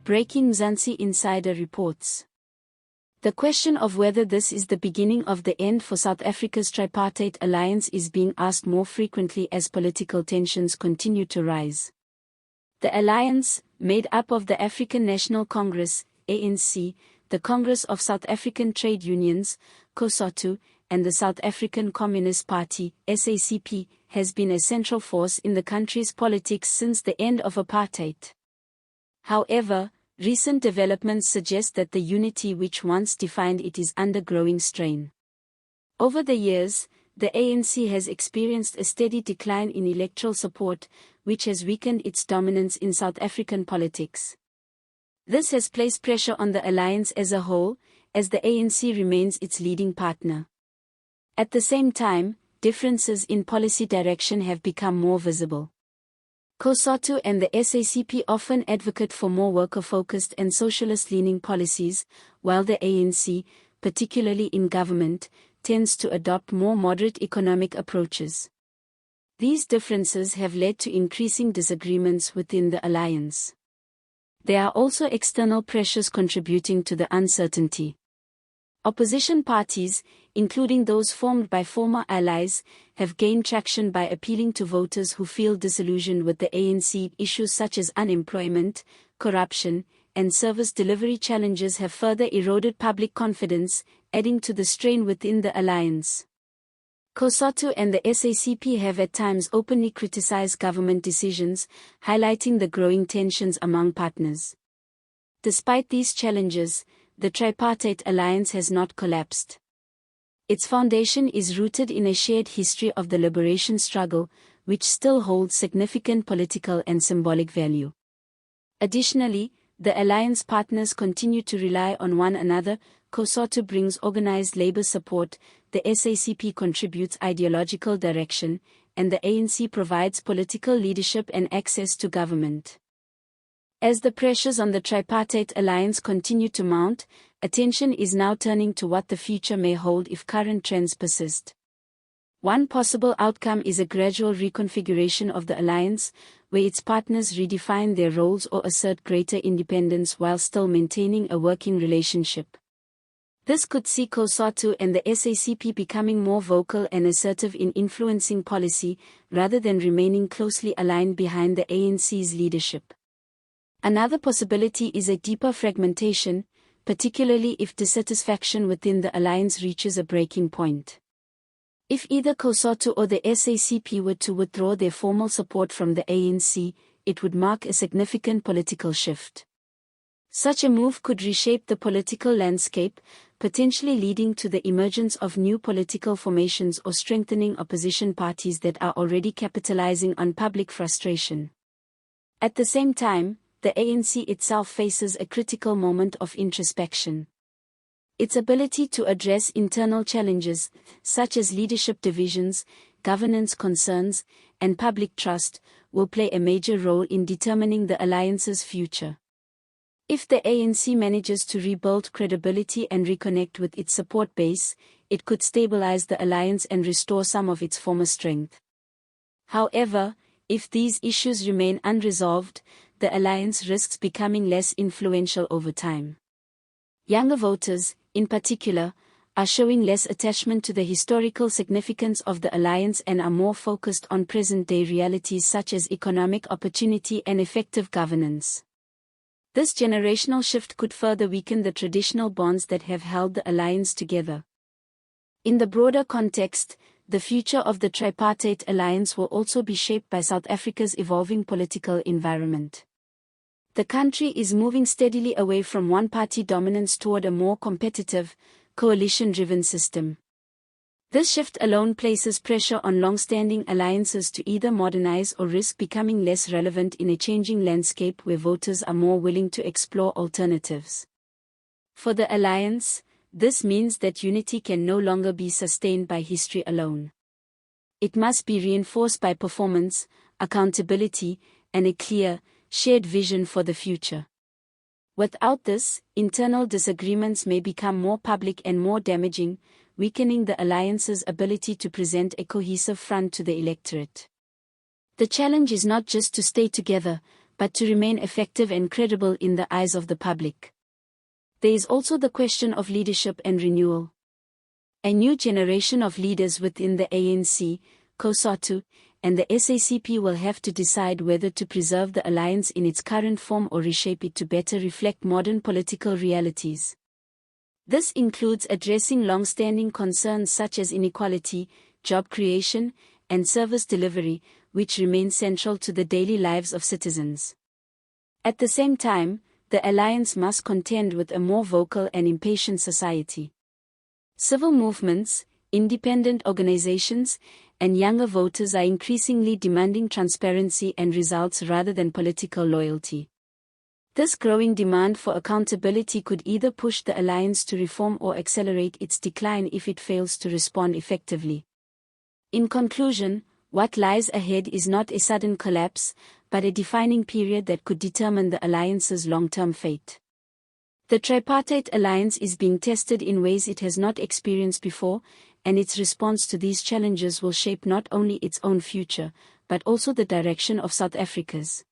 Breaking Mzansi Insider reports. The question of whether this is the beginning of the end for South Africa's Tripartite Alliance is being asked more frequently as political tensions continue to rise. The alliance, made up of the African National Congress, ANC, the Congress of South African Trade Unions, COSATU, and the South African Communist Party, SACP, has been a central force in the country's politics since the end of apartheid. However, recent developments suggest that the unity which once defined it is under growing strain. Over the years, the ANC has experienced a steady decline in electoral support, which has weakened its dominance in South African politics. This has placed pressure on the alliance as a whole, as the ANC remains its leading partner. At the same time, differences in policy direction have become more visible. COSATU and the SACP often advocate for more worker-focused and socialist-leaning policies, while the ANC, particularly in government, tends to adopt more moderate economic approaches. These differences have led to increasing disagreements within the alliance. There are also external pressures contributing to the uncertainty. Opposition parties, including those formed by former allies, have gained traction by appealing to voters who feel disillusioned with the ANC. Issues such as unemployment, corruption, and service delivery challenges have further eroded public confidence, adding to the strain within the alliance. COSATU and the SACP have at times openly criticized government decisions, highlighting the growing tensions among partners. Despite these challenges, the Tripartite Alliance has not collapsed. Its foundation is rooted in a shared history of the liberation struggle, which still holds significant political and symbolic value. Additionally, the alliance partners continue to rely on one another. COSATU brings organized labor support, the SACP contributes ideological direction, and the ANC provides political leadership and access to government. As the pressures on the Tripartite Alliance continue to mount, attention is now turning to what the future may hold if current trends persist. One possible outcome is a gradual reconfiguration of the alliance, where its partners redefine their roles or assert greater independence while still maintaining a working relationship. This could see COSATU and the SACP becoming more vocal and assertive in influencing policy, rather than remaining closely aligned behind the ANC's leadership. Another possibility is a deeper fragmentation, particularly if dissatisfaction within the alliance reaches a breaking point. If either COSATU or the SACP were to withdraw their formal support from the ANC, it would mark a significant political shift. Such a move could reshape the political landscape, potentially leading to the emergence of new political formations or strengthening opposition parties that are already capitalizing on public frustration. At the same time, the ANC itself faces a critical moment of introspection. Its ability to address internal challenges, such as leadership divisions, governance concerns, and public trust, will play a major role in determining the alliance's future. If the ANC manages to rebuild credibility and reconnect with its support base, it could stabilize the alliance and restore some of its former strength. However, if these issues remain unresolved, the alliance risks becoming less influential over time. Younger voters, in particular, are showing less attachment to the historical significance of the alliance and are more focused on present-day realities such as economic opportunity and effective governance. This generational shift could further weaken the traditional bonds that have held the alliance together. In the broader context, the future of the Tripartite Alliance will also be shaped by South Africa's evolving political environment. The country is moving steadily away from one-party dominance toward a more competitive, coalition-driven system. This shift alone places pressure on long-standing alliances to either modernize or risk becoming less relevant in a changing landscape where voters are more willing to explore alternatives. For the alliance, this means that unity can no longer be sustained by history alone. It must be reinforced by performance, accountability, and a clear, shared vision for the future. Without this, internal disagreements may become more public and more damaging, weakening the alliance's ability to present a cohesive front to the electorate. The challenge is not just to stay together, but to remain effective and credible in the eyes of the public. There is also the question of leadership and renewal. A new generation of leaders within the ANC, COSATU, and the SACP will have to decide whether to preserve the alliance in its current form or reshape it to better reflect modern political realities. This includes addressing long-standing concerns such as inequality, job creation, and service delivery, which remain central to the daily lives of citizens. At the same time, the alliance must contend with a more vocal and impatient society. Civil movements, independent organizations, and younger voters are increasingly demanding transparency and results rather than political loyalty. This growing demand for accountability could either push the alliance to reform or accelerate its decline if it fails to respond effectively. In conclusion, what lies ahead is not a sudden collapse, but a defining period that could determine the alliance's long-term fate. The Tripartite Alliance is being tested in ways it has not experienced before, and its response to these challenges will shape not only its own future, but also the direction of South Africa's.